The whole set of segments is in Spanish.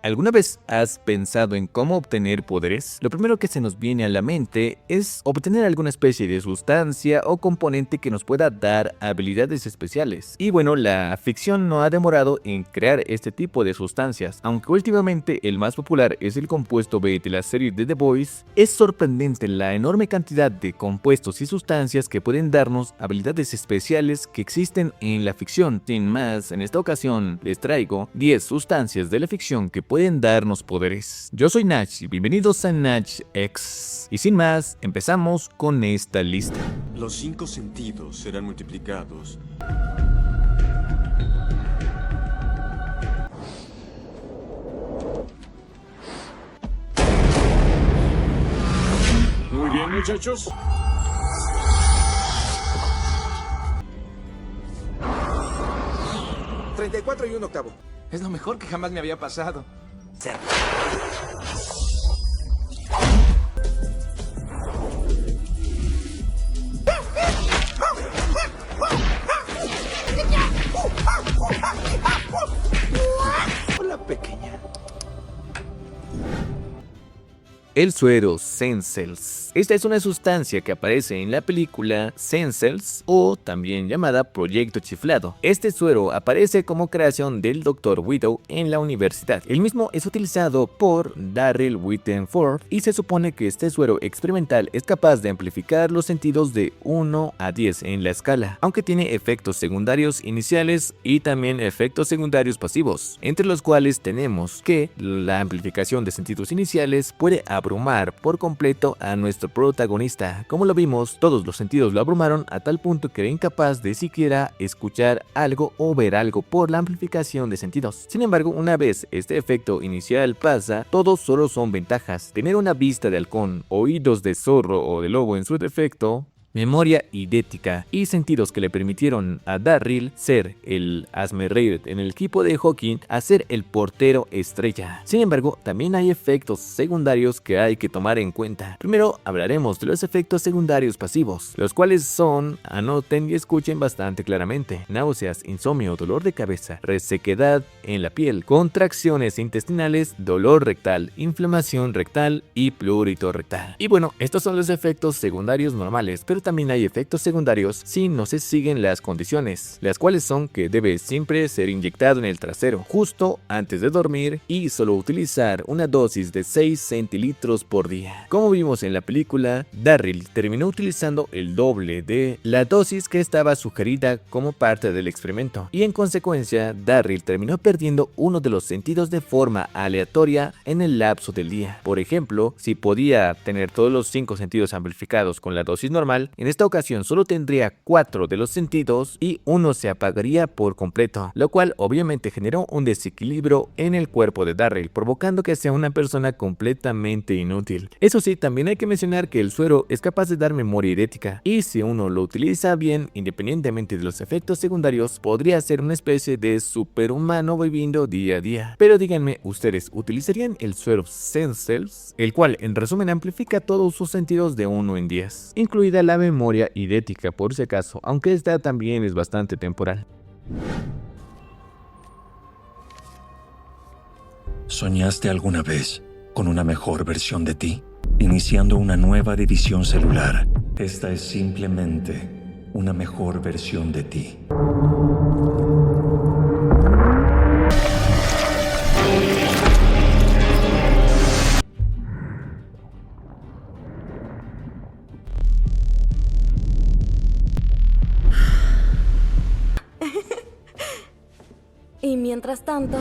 ¿Alguna vez has pensado en cómo obtener poderes? Lo primero que se nos viene a la mente es obtener alguna especie de sustancia o componente que nos pueda dar habilidades especiales. Y bueno, la ficción no ha demorado en crear este tipo de sustancias. Aunque últimamente el más popular es el compuesto B de la serie de The Boys, es sorprendente la enorme cantidad de compuestos y sustancias que pueden darnos habilidades especiales que existen en la ficción. Sin más, en esta ocasión les traigo 10 sustancias de la ficción que pueden darnos poderes. Yo soy Nach y bienvenidos a Nach X. Y sin más, empezamos con esta lista. Los 5 sentidos serán multiplicados. Muy bien, muchachos. $34 y un octavo. Es lo mejor que jamás me había pasado. Hola, pequeña. El suero Sensels. Esta es una sustancia que aparece en la película Sensels o también llamada Proyecto Chiflado. Este suero aparece como creación del Dr. Widow en la universidad. El mismo es utilizado por Darryl Whittenford y se supone que este suero experimental es capaz de amplificar los sentidos de 1 a 10 en la escala, aunque tiene efectos secundarios iniciales y también efectos secundarios pasivos, entre los cuales tenemos que la amplificación de sentidos iniciales puede abrumar por completo a nuestro protagonista. Como lo vimos, todos los sentidos lo abrumaron a tal punto que era incapaz de siquiera escuchar algo o ver algo por la amplificación de sentidos. Sin embargo, una vez este efecto inicial pasa, todos solo son ventajas. Tener una vista de halcón, oídos de zorro o de lobo en su defecto, memoria idética y sentidos que le permitieron a Darryl ser el hazme-reír en el equipo de hockey a ser el portero estrella. Sin embargo, también hay efectos secundarios que hay que tomar en cuenta. Primero hablaremos de los efectos secundarios pasivos, los cuales son, anoten y escuchen bastante claramente: náuseas, insomnio, dolor de cabeza, resequedad en la piel, contracciones intestinales, dolor rectal, inflamación rectal y prurito rectal. Y bueno, estos son los efectos secundarios normales, pero también hay efectos secundarios si no se siguen las condiciones, las cuales son que debe siempre ser inyectado en el trasero justo antes de dormir y solo utilizar una dosis de 6 centilitros por día. Como vimos en la película, Darryl terminó utilizando el doble de la dosis que estaba sugerida como parte del experimento, y en consecuencia Darryl terminó perdiendo uno de los sentidos de forma aleatoria en el lapso del día. Por ejemplo, si podía tener todos los 5 sentidos amplificados con la dosis normal, en esta ocasión solo tendría 4 de los sentidos y uno se apagaría por completo, lo cual obviamente generó un desequilibrio en el cuerpo de Darryl, provocando que sea una persona completamente inútil. Eso sí, también hay que mencionar que el suero es capaz de dar memoria idética, y si uno lo utiliza bien, independientemente de los efectos secundarios, podría ser una especie de superhumano viviendo día a día. Pero díganme, ¿ustedes utilizarían el suero Sensels? El cual en resumen amplifica todos sus sentidos de 1 en 10, incluida la memoria idética por si acaso, aunque esta también es bastante temporal. ¿Soñaste alguna vez con una mejor versión de ti? Iniciando una nueva división celular. Esta es simplemente una mejor versión de ti. Y mientras tanto...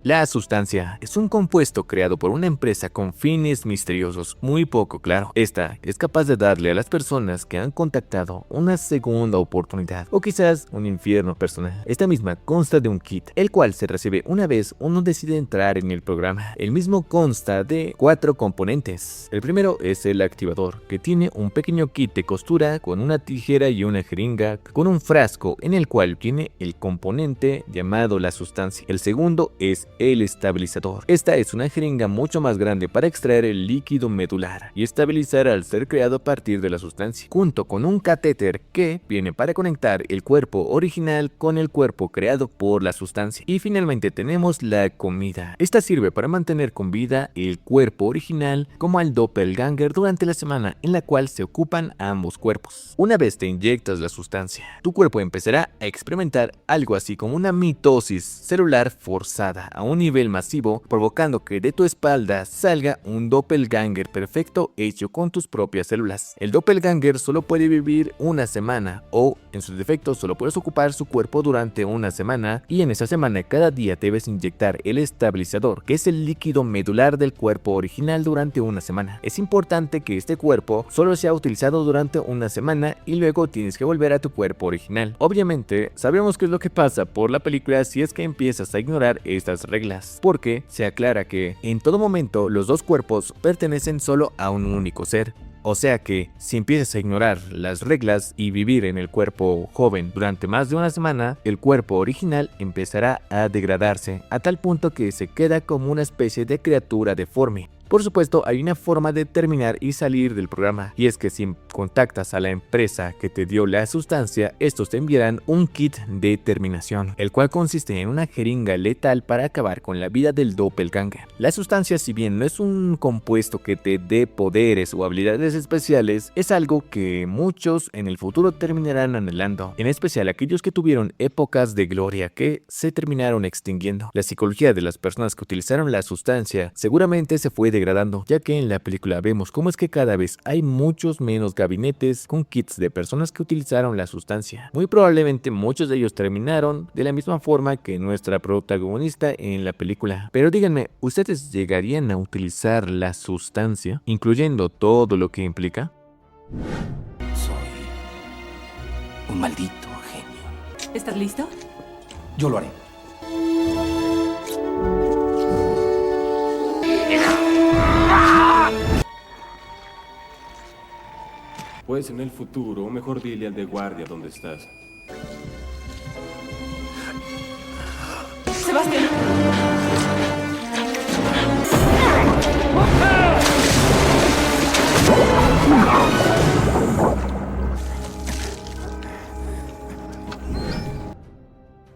La sustancia es un compuesto creado por una empresa con fines misteriosos muy poco claro. Esta es capaz de darle a las personas que han contactado una segunda oportunidad o quizás un infierno personal. Esta misma consta de un kit, el cual se recibe una vez uno decide entrar en el programa. El mismo consta de 4 componentes. El primero es el activador, que tiene un pequeño kit de costura con una tijera y una jeringa con un frasco en el cual tiene el componente llamado la sustancia. El segundo es el estabilizador. Esta es una jeringa mucho más grande para extraer el líquido medular y estabilizar al ser creado a partir de la sustancia, junto con un catéter que viene para conectar el cuerpo original con el cuerpo creado por la sustancia. Y finalmente tenemos la comida. Esta sirve para mantener con vida el cuerpo original como al doppelganger durante la semana en la cual se ocupan ambos cuerpos. Una vez te inyectas la sustancia, tu cuerpo empezará a experimentar algo así como una mitosis celular forzada a un nivel masivo, provocando que de tu espalda salga un doppelganger perfecto hecho con tus propias células. El doppelganger solo puede vivir una semana o, en su defecto, solo puedes ocupar su cuerpo durante una semana, y en esa semana cada día debes inyectar el estabilizador, que es el líquido medular del cuerpo original durante una semana. Es importante que este cuerpo solo sea utilizado durante una semana y luego tienes que volver a tu cuerpo original. Obviamente, sabemos qué es lo que pasa por la película si es que empiezas a ignorar estas reglas, porque se aclara que en todo momento los dos cuerpos pertenecen solo a un único ser. O sea que, si empiezas a ignorar las reglas y vivir en el cuerpo joven durante más de una semana, el cuerpo original empezará a degradarse, a tal punto que se queda como una especie de criatura deforme. Por supuesto, hay una forma de terminar y salir del programa, y es que si contactas a la empresa que te dio la sustancia, estos te enviarán un kit de terminación, el cual consiste en una jeringa letal para acabar con la vida del doppelganger. La sustancia, si bien no es un compuesto que te dé poderes o habilidades especiales, es algo que muchos en el futuro terminarán anhelando, en especial aquellos que tuvieron épocas de gloria que se terminaron extinguiendo. La psicología de las personas que utilizaron la sustancia seguramente se fue degradando, ya que en la película vemos cómo es que cada vez hay muchos menos gabinetes con kits de personas que utilizaron la sustancia. Muy probablemente muchos de ellos terminaron de la misma forma que nuestra protagonista en la película. Pero díganme, ¿ustedes llegarían a utilizar la sustancia, incluyendo todo lo que implica? Soy un maldito genio. ¿Estás listo? Yo lo haré. Pues en el futuro, o mejor dile al de guardia dónde estás. Sebastián.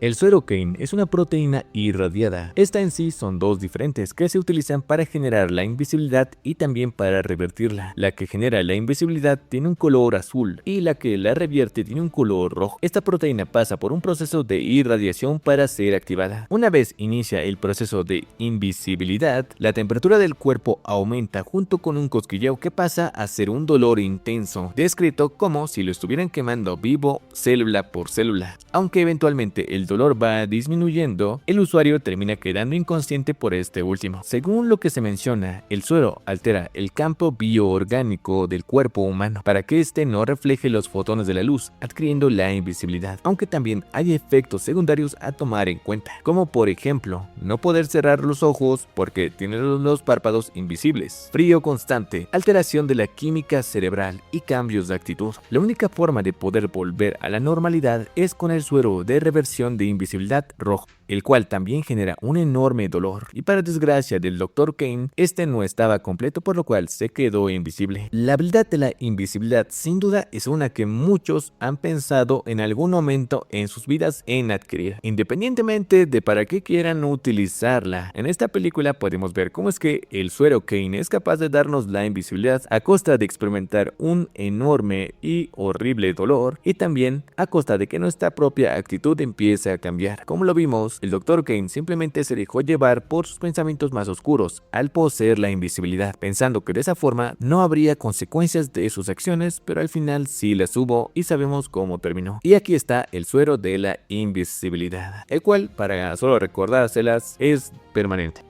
El suero Kane es una proteína irradiada. Esta en sí son dos diferentes que se utilizan para generar la invisibilidad y también para revertirla. La que genera la invisibilidad tiene un color azul y la que la revierte tiene un color rojo. Esta proteína pasa por un proceso de irradiación para ser activada. Una vez inicia el proceso de invisibilidad, la temperatura del cuerpo aumenta junto con un cosquilleo que pasa a ser un dolor intenso, descrito como si lo estuvieran quemando vivo célula por célula. Aunque eventualmente el dolor va disminuyendo, el usuario termina quedando inconsciente por este último. Según lo que se menciona, el suero altera el campo bioorgánico del cuerpo humano para que éste no refleje los fotones de la luz, adquiriendo la invisibilidad. Aunque también hay efectos secundarios a tomar en cuenta, como por ejemplo, no poder cerrar los ojos porque tiene los párpados invisibles, frío constante, alteración de la química cerebral y cambios de actitud. La única forma de poder volver a la normalidad es con el suero de reversión de invisibilidad rojo, el cual también genera un enorme dolor, y para desgracia del Dr. Kane, este no estaba completo, por lo cual se quedó invisible. La habilidad de la invisibilidad sin duda es una que muchos han pensado en algún momento en sus vidas en adquirir, independientemente de para qué quieran utilizarla. En esta película podemos ver cómo es que el suero Kane es capaz de darnos la invisibilidad a costa de experimentar un enorme y horrible dolor, y también a costa de que nuestra propia actitud empiece a cambiar. Como lo vimos, el Dr. Kane simplemente se dejó llevar por sus pensamientos más oscuros al poseer la invisibilidad, pensando que de esa forma no habría consecuencias de sus acciones, pero al final sí las hubo y sabemos cómo terminó. Y aquí está el suero de la invisibilidad, el cual, para solo recordárselas, es permanente.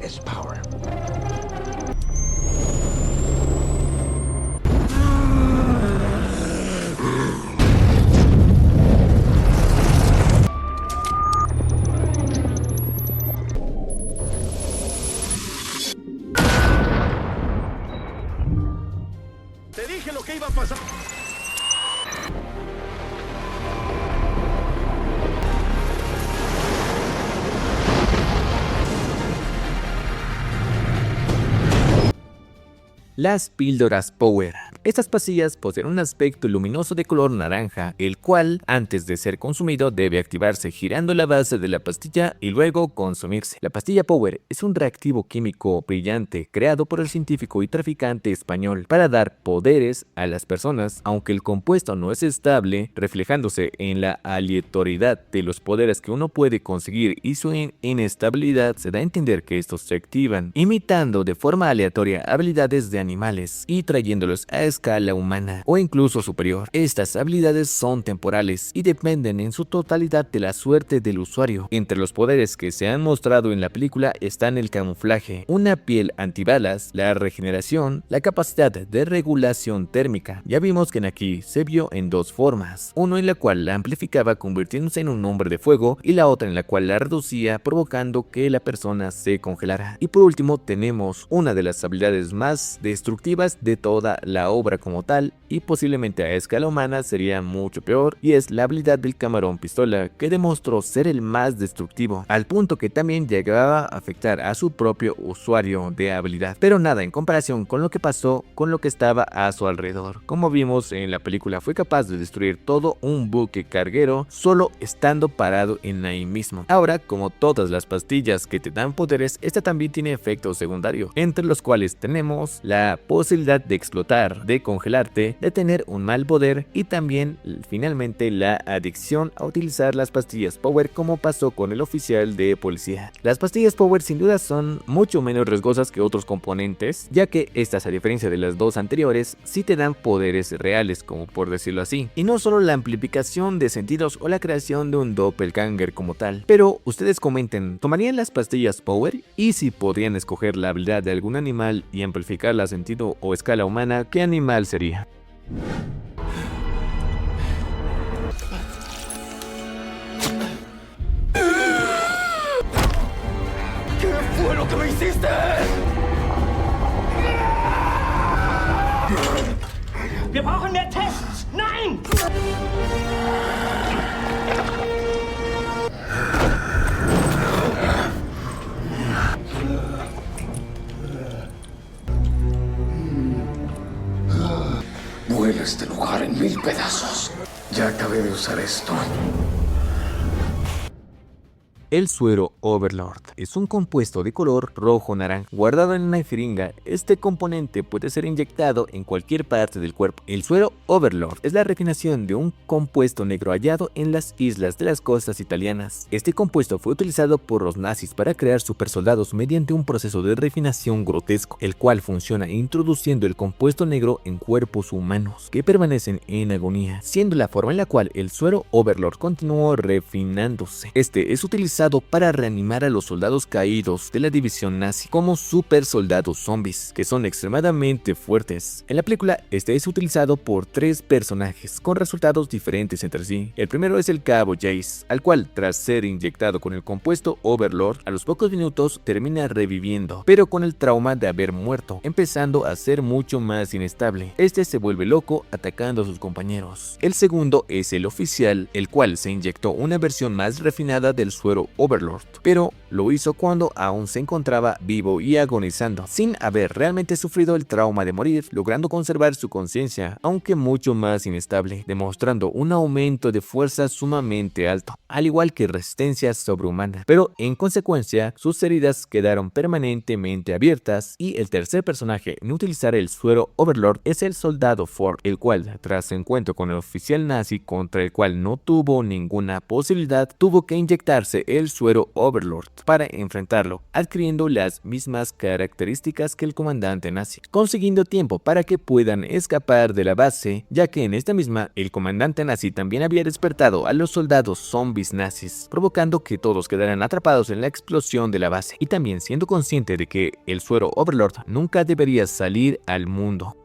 Es power. Te dije lo que iba a pasar. Las píldoras Power. Estas pastillas poseen un aspecto luminoso de color naranja, el cual, antes de ser consumido, debe activarse girando la base de la pastilla y luego consumirse. La pastilla Power es un reactivo químico brillante creado por el científico y traficante español para dar poderes a las personas, aunque el compuesto no es estable, reflejándose en la aleatoriedad de los poderes que uno puede conseguir y su inestabilidad. Se da a entender que estos se activan imitando de forma aleatoria habilidades de animales y trayéndolos a escala humana o incluso superior. Estas habilidades son temporales y dependen en su totalidad de la suerte del usuario. Entre los poderes que se han mostrado en la película están el camuflaje, una piel antibalas, la regeneración, la capacidad de regulación térmica. Ya vimos que en aquí se vio en dos formas, uno en la cual la amplificaba convirtiéndose en un hombre de fuego y la otra en la cual la reducía provocando que la persona se congelara. Y por último tenemos una de las habilidades más destructivas de toda la obra como tal, y posiblemente a escala humana sería mucho peor, y es la habilidad del camarón pistola, que demostró ser el más destructivo, al punto que también llegaba a afectar a su propio usuario de habilidad, pero nada en comparación con lo que pasó con lo que estaba a su alrededor. Como vimos en la película, fue capaz de destruir todo un buque carguero solo estando parado en ahí mismo. Ahora, como todas las pastillas que te dan poderes, esta también tiene efectos secundarios, entre los cuales tenemos la posibilidad de explotar, de congelarte, de tener un mal poder y también finalmente la adicción a utilizar las pastillas Power, como pasó con el oficial de policía. Las pastillas Power sin duda son mucho menos riesgosas que otros componentes, ya que estas, a diferencia de las dos anteriores, sí te dan poderes reales, como por decirlo así, y no solo la amplificación de sentidos o la creación de un doppelganger como tal. Pero ustedes comenten, ¿tomarían las pastillas Power? Y si podrían escoger la habilidad de algún animal y amplificarla a sentido o escala humana, ¿qué animal sería? ¿Qué fue lo que me hiciste? Wir brauchen mehr Tests! Nein! Vuela este lugar en 1000 pedazos. Ya acabé de usar esto. El suero Overlord es un compuesto de color rojo-naranja guardado en una jeringa. Este componente puede ser inyectado en cualquier parte del cuerpo. El suero Overlord es la refinación de un compuesto negro hallado en las islas de las costas italianas. Este compuesto fue utilizado por los nazis para crear supersoldados mediante un proceso de refinación grotesco, el cual funciona introduciendo el compuesto negro en cuerpos humanos que permanecen en agonía, siendo la forma en la cual el suero Overlord continuó refinándose. Este es utilizado para reanimar a los soldados caídos de la división nazi como super soldados zombies, que son extremadamente fuertes. En la película, este es utilizado por 3 personajes con resultados diferentes entre sí. El primero es el cabo Jace, al cual, tras ser inyectado con el compuesto Overlord, a los pocos minutos termina reviviendo, pero con el trauma de haber muerto, empezando a ser mucho más inestable. Este se vuelve loco atacando a sus compañeros. El segundo es el oficial, el cual se inyectó una versión más refinada del suero Overlord, pero lo hizo cuando aún se encontraba vivo y agonizando, sin haber realmente sufrido el trauma de morir, logrando conservar su conciencia, aunque mucho más inestable, demostrando un aumento de fuerza sumamente alto, al igual que resistencia sobrehumana, pero en consecuencia sus heridas quedaron permanentemente abiertas. Y el tercer personaje en utilizar el suero Overlord es el soldado Ford, el cual, tras su encuentro con el oficial nazi contra el cual no tuvo ninguna posibilidad, tuvo que inyectarse el suero Overlord para enfrentarlo, adquiriendo las mismas características que el comandante nazi, consiguiendo tiempo para que puedan escapar de la base, ya que en esta misma el comandante nazi también había despertado a los soldados zombies nazis, provocando que todos quedaran atrapados en la explosión de la base, y también siendo consciente de que el suero Overlord nunca debería salir al mundo.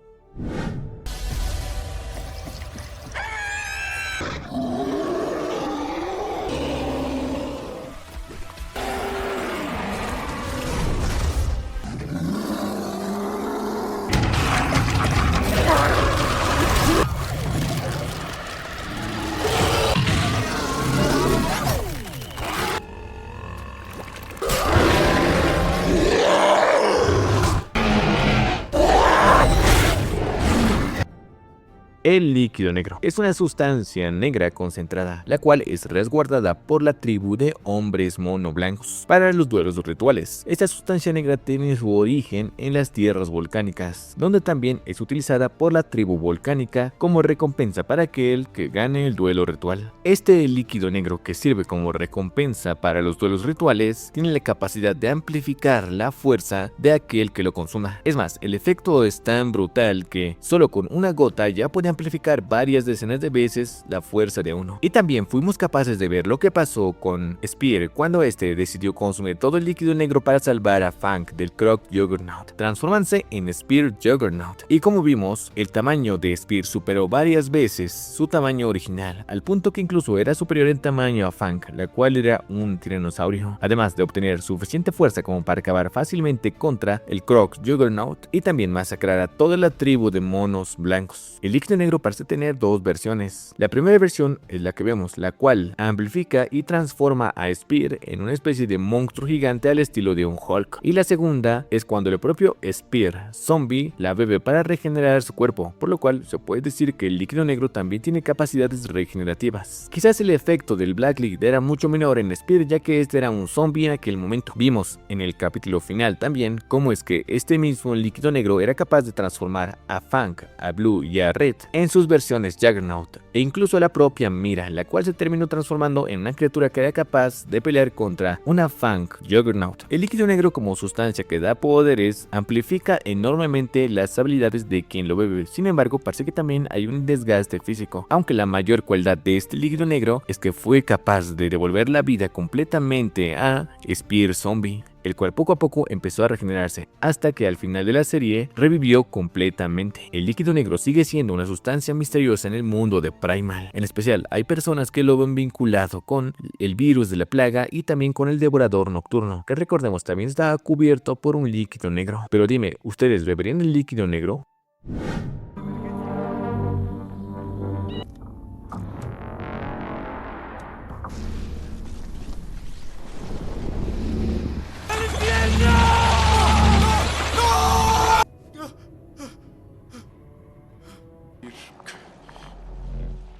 El líquido negro es una sustancia negra concentrada, la cual es resguardada por la tribu de hombres mono blancos para los duelos rituales. Esta sustancia negra tiene su origen en las tierras volcánicas, donde también es utilizada por la tribu volcánica como recompensa para aquel que gane el duelo ritual. Este líquido negro, que sirve como recompensa para los duelos rituales, tiene la capacidad de amplificar la fuerza de aquel que lo consuma. Es más, el efecto es tan brutal que solo con una gota ya puede amplificar varias decenas de veces la fuerza de uno. Y también fuimos capaces de ver lo que pasó con Spear cuando este decidió consumir todo el líquido negro para salvar a Fang del Croc Juggernaut, transformándose en Spear Juggernaut. Y como vimos, el tamaño de Spear superó varias veces su tamaño original, al punto que incluso era superior en tamaño a Fang, la cual era un tiranosaurio, además de obtener suficiente fuerza como para acabar fácilmente contra el Croc Juggernaut y también masacrar a toda la tribu de monos blancos. El líquido negro parece tener dos versiones. La primera versión es la que vemos, la cual amplifica y transforma a Spear en una especie de monstruo gigante al estilo de un Hulk. Y la segunda es cuando el propio Spear zombie la bebe para regenerar su cuerpo, por lo cual se puede decir que el líquido negro también tiene capacidades regenerativas. Quizás el efecto del Black Liquid era mucho menor en Spear, ya que este era un zombie en aquel momento. Vimos en el capítulo final también cómo es que este mismo líquido negro era capaz de transformar a Fang, a Blue y a Red en sus versiones Juggernaut, e incluso a la propia Mira, la cual se terminó transformando en una criatura que era capaz de pelear contra una Fang Juggernaut. El líquido negro, como sustancia que da poderes, amplifica enormemente las habilidades de quien lo bebe. Sin embargo, parece que también hay un desgaste físico, aunque la mayor cualidad de este líquido negro es que fue capaz de devolver la vida completamente a Spear Zombie, el cual poco a poco empezó a regenerarse, hasta que al final de la serie revivió completamente. El líquido negro sigue siendo una sustancia misteriosa en el mundo de Primal. En especial, hay personas que lo ven vinculado con el virus de la plaga y también con el devorador nocturno, que recordemos también está cubierto por un líquido negro. Pero dime, ¿ustedes beberían el líquido negro?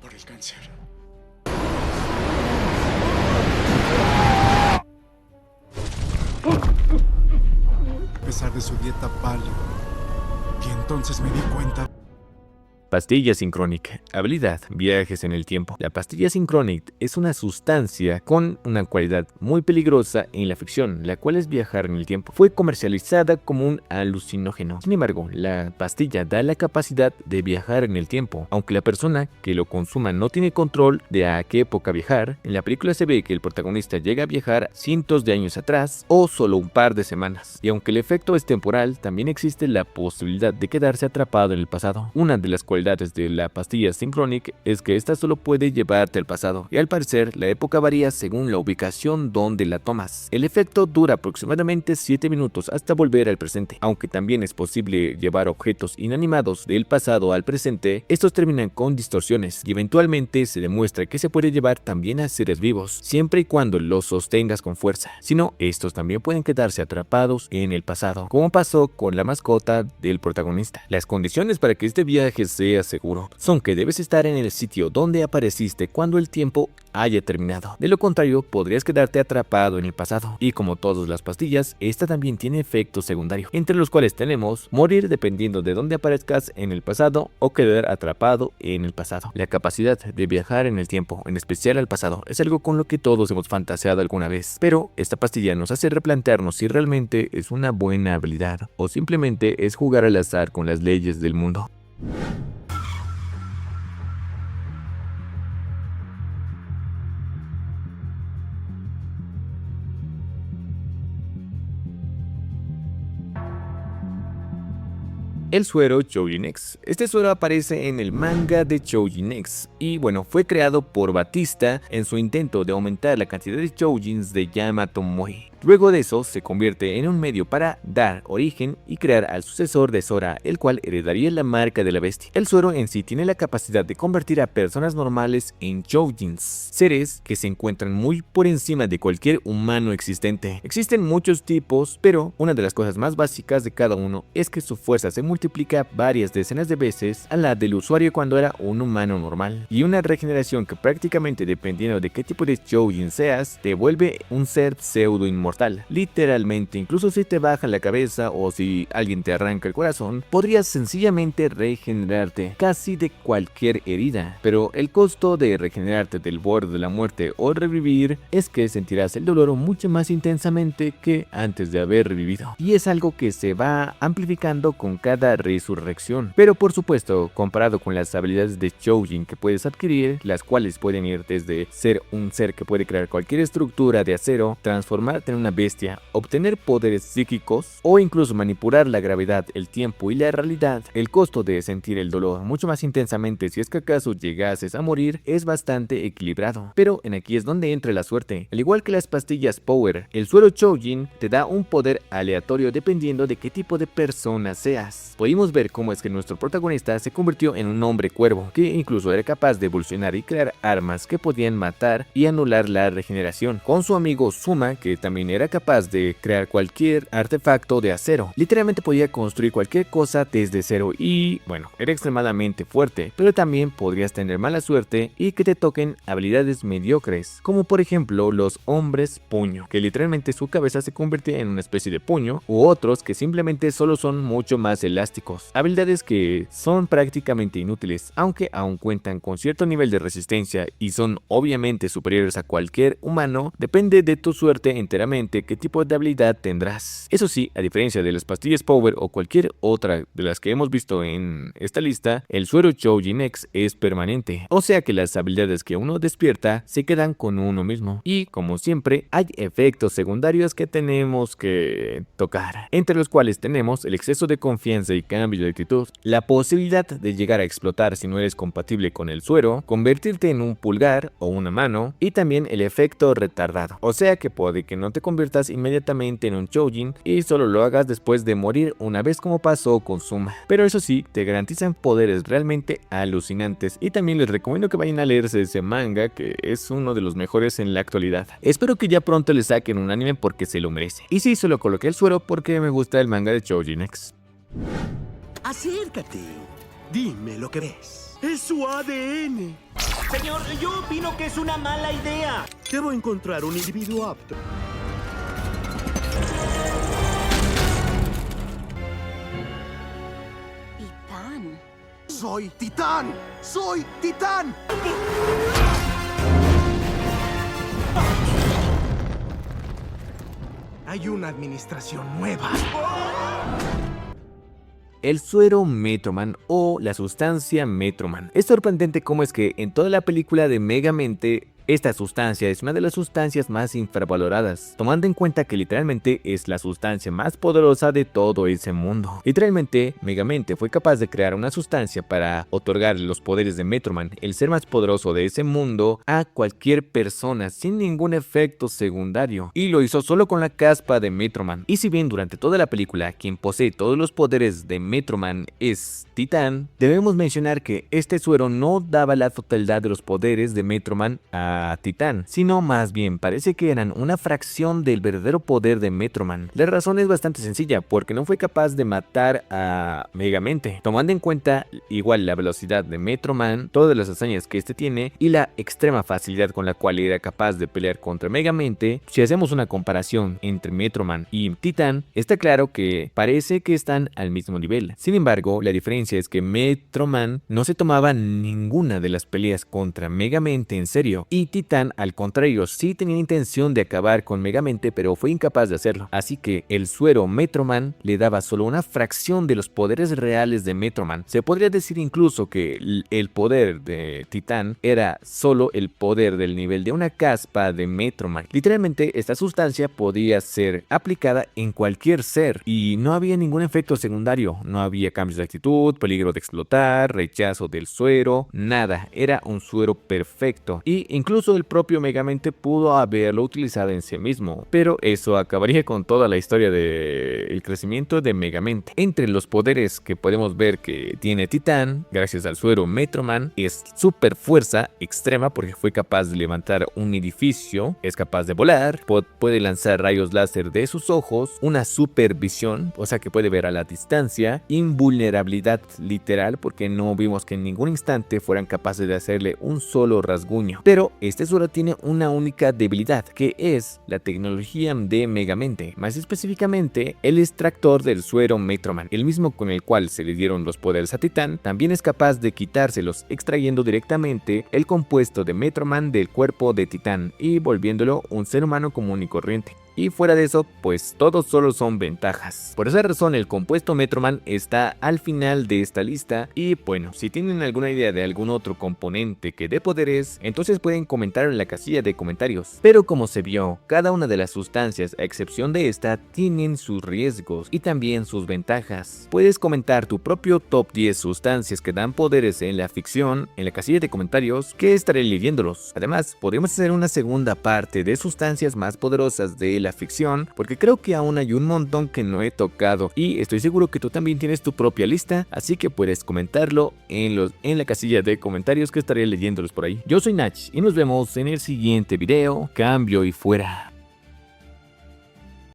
Por el cáncer. A pesar de su dieta paleo. Y entonces me di cuenta. Pastilla Synchronic. Habilidad: viajes en el tiempo. La pastilla Synchronic es una sustancia con una cualidad muy peligrosa en la ficción, la cual es viajar en el tiempo. Fue comercializada como un alucinógeno. Sin embargo, la pastilla da la capacidad de viajar en el tiempo, aunque la persona que lo consuma no tiene control de a qué época viajar. En la película se ve que el protagonista llega a viajar cientos de años atrás o solo un par de semanas. Y aunque el efecto es temporal, también existe la posibilidad de quedarse atrapado en el pasado. Una de las cualidades de la pastilla Synchronic es que esta solo puede llevarte al pasado, y al parecer la época varía según la ubicación donde la tomas. El efecto dura aproximadamente 7 minutos hasta volver al presente. Aunque también es posible llevar objetos inanimados del pasado al presente, estos terminan con distorsiones y eventualmente se demuestra que se puede llevar también a seres vivos, siempre y cuando los sostengas con fuerza. Si no, estos también pueden quedarse atrapados en el pasado, como pasó con la mascota del protagonista. Las condiciones para que este viaje sea seguro son que debes estar en el sitio donde apareciste cuando el tiempo haya terminado. De lo contrario, podrías quedarte atrapado en el pasado. Y como todas las pastillas, esta también tiene efectos secundarios, entre los cuales tenemos morir dependiendo de dónde aparezcas en el pasado o quedar atrapado en el pasado. La capacidad de viajar en el tiempo, en especial al pasado, es algo con lo que todos hemos fantaseado alguna vez, pero esta pastilla nos hace replantearnos si realmente es una buena habilidad o simplemente es jugar al azar con las leyes del mundo. El suero Choujin X. Este suero aparece en el manga de Choujin X y bueno, fue creado por Batista en su intento de aumentar la cantidad de Choujins de Yamato Moi. Luego de eso se convierte en un medio para dar origen y crear al sucesor de Sora, el cual heredaría la marca de la bestia. El suero en sí tiene la capacidad de convertir a personas normales en Choujins, seres que se encuentran muy por encima de cualquier humano existente. Existen muchos tipos, pero una de las cosas más básicas de cada uno es que su fuerza se multiplica varias decenas de veces a la del usuario cuando era un humano normal, y una regeneración que prácticamente, dependiendo de qué tipo de Choujin seas, te vuelve un ser pseudo inmortal. Literalmente, incluso si te baja la cabeza o si alguien te arranca el corazón, podrías sencillamente regenerarte casi de cualquier herida, pero el costo de regenerarte del borde de la muerte o revivir es que sentirás el dolor mucho más intensamente que antes de haber revivido, y es algo que se va amplificando con cada resurrección. Pero por supuesto, comparado con las habilidades de Choujin que puedes adquirir, las cuales pueden ir desde ser un ser que puede crear cualquier estructura de acero, transformarte en una bestia, obtener poderes psíquicos o incluso manipular la gravedad, el tiempo y la realidad, el costo de sentir el dolor mucho más intensamente si es que acaso llegases a morir es bastante equilibrado. Pero en aquí es donde entra la suerte. Al igual que las pastillas Power, el suero Choujin te da un poder aleatorio dependiendo de qué tipo de persona seas. Pudimos ver cómo es que nuestro protagonista se convirtió en un hombre cuervo, que incluso era capaz de evolucionar y crear armas que podían matar y anular la regeneración, con su amigo Zuma, que también era capaz de crear cualquier artefacto de acero. Literalmente podía construir cualquier cosa desde cero y, bueno, era extremadamente fuerte, pero también podrías tener mala suerte y que te toquen habilidades mediocres, como por ejemplo los hombres puño, que literalmente su cabeza se convierte en una especie de puño, u otros que simplemente solo son mucho más elásticos, habilidades que son prácticamente inútiles, aunque aún cuentan con cierto nivel de resistencia y son obviamente superiores a cualquier humano. Depende de tu suerte enteramente qué tipo de habilidad tendrás. Eso sí, a diferencia de las pastillas Power o cualquier otra de las que hemos visto en esta lista, el suero Choujin X es permanente, o sea que las habilidades que uno despierta se quedan con uno mismo, y como siempre hay efectos secundarios que tenemos que tocar, entre los cuales tenemos el exceso de confianza y cambio de actitud, la posibilidad de llegar a explotar si no eres compatible con el suero, convertirte en un pulgar o una mano, y también el efecto retardado, o sea que puede que no te conviertas inmediatamente en un Choujin y solo lo hagas después de morir una vez, como pasó con Zuma, pero eso sí, te garantizan poderes realmente alucinantes, y también les recomiendo que vayan a leerse ese manga, que es uno de los mejores en la actualidad. Espero que ya pronto le saquen un anime porque se lo merece. Y sí, solo coloqué el suero porque me gusta el manga de Choujin X. Acércate. Dime lo que ves. Es su ADN. Señor, yo opino que es una mala idea. Debo encontrar un individuo apto. Titán. ¡Soy Titán! ¡Soy Titán! Hay una administración nueva. El suero Metroman o la sustancia Metroman. Es sorprendente cómo es que en toda la película de Megamente esta sustancia es una de las sustancias más infravaloradas, tomando en cuenta que literalmente es la sustancia más poderosa de todo ese mundo. Literalmente, Megamente fue capaz de crear una sustancia para otorgar los poderes de Metroman, el ser más poderoso de ese mundo, a cualquier persona sin ningún efecto secundario, y lo hizo solo con la caspa de Metroman. Y si bien durante toda la película quien posee todos los poderes de Metroman es Titán, debemos mencionar que este suero no daba la totalidad de los poderes de Metroman a Titán, sino más bien parece que eran una fracción del verdadero poder de Metroman. La razón es bastante sencilla, porque no fue capaz de matar a Megamente, tomando en cuenta igual la velocidad de Metroman, todas las hazañas que este tiene y la extrema facilidad con la cual era capaz de pelear contra Megamente. Si hacemos una comparación entre Metroman y Titán, está claro que parece que están al mismo nivel. Sin embargo, la diferencia es que Metroman no se tomaba ninguna de las peleas contra Megamente en serio, y Titán, al contrario, sí tenía intención de acabar con Megamente, pero fue incapaz de hacerlo. Así que el suero Metroman le daba solo una fracción de los poderes reales de Metroman. Se podría decir incluso que el poder de Titán era solo el poder del nivel de una caspa de Metroman. Literalmente, esta sustancia podía ser aplicada en cualquier ser y no había ningún efecto secundario. No había cambios de actitud, peligro de explotar, rechazo del suero, nada. Era un suero perfecto. Y incluso incluso el propio Megamente pudo haberlo utilizado en sí mismo, pero eso acabaría con toda la historia del crecimiento de Megamente. Entre los poderes que podemos ver que tiene Titán, gracias al suero Metroman, es super fuerza extrema porque fue capaz de levantar un edificio, es capaz de volar, puede lanzar rayos láser de sus ojos, una supervisión, o sea que puede ver a la distancia, invulnerabilidad literal porque no vimos que en ningún instante fueran capaces de hacerle un solo rasguño. Pero este suero tiene una única debilidad, que es la tecnología de Megamente, más específicamente el extractor del suero Metroman, el mismo con el cual se le dieron los poderes a Titán. También es capaz de quitárselos extrayendo directamente el compuesto de Metroman del cuerpo de Titán y volviéndolo un ser humano común y corriente. Y fuera de eso, pues todos solo son ventajas. Por esa razón el compuesto Metroman está al final de esta lista. Y bueno, si tienen alguna idea de algún otro componente que dé poderes, entonces pueden comentar en la casilla de comentarios. Pero como se vio, cada una de las sustancias, a excepción de esta, tienen sus riesgos y también sus ventajas. Puedes comentar tu propio top 10 sustancias que dan poderes en la ficción en la casilla de comentarios, que estaré leyéndolos. Además, podemos hacer una segunda parte de sustancias más poderosas de la ficción, porque creo que aún hay un montón que no he tocado y estoy seguro que tú también tienes tu propia lista, así que puedes comentarlo en la casilla de comentarios que estaré leyéndolos por ahí. Yo soy Nach y nos vemos en el siguiente video. Cambio y fuera.